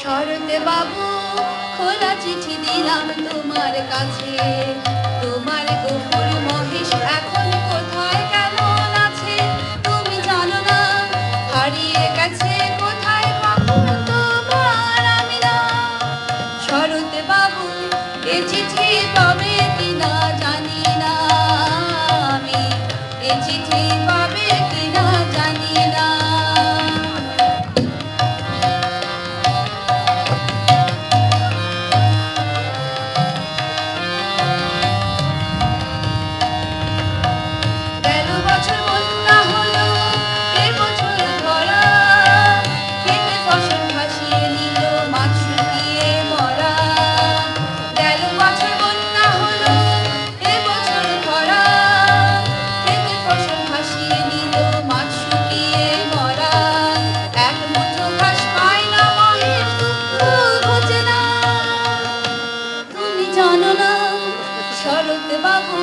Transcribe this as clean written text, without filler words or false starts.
শরৎ বাবু খোলা চিঠি দিলাম তোমার কাছে, তোমার গফুর মহেশ এখন কোথায় কেমন আছে তুমি জানো না, হারিয়ে গেছে কোথায় কখন তোমার আমি না। শরৎ বাবু এ চিঠি পাবে কিনা জানি না, আমি এ চিঠি পাবে কিনা জানি না। শরৎ বাবু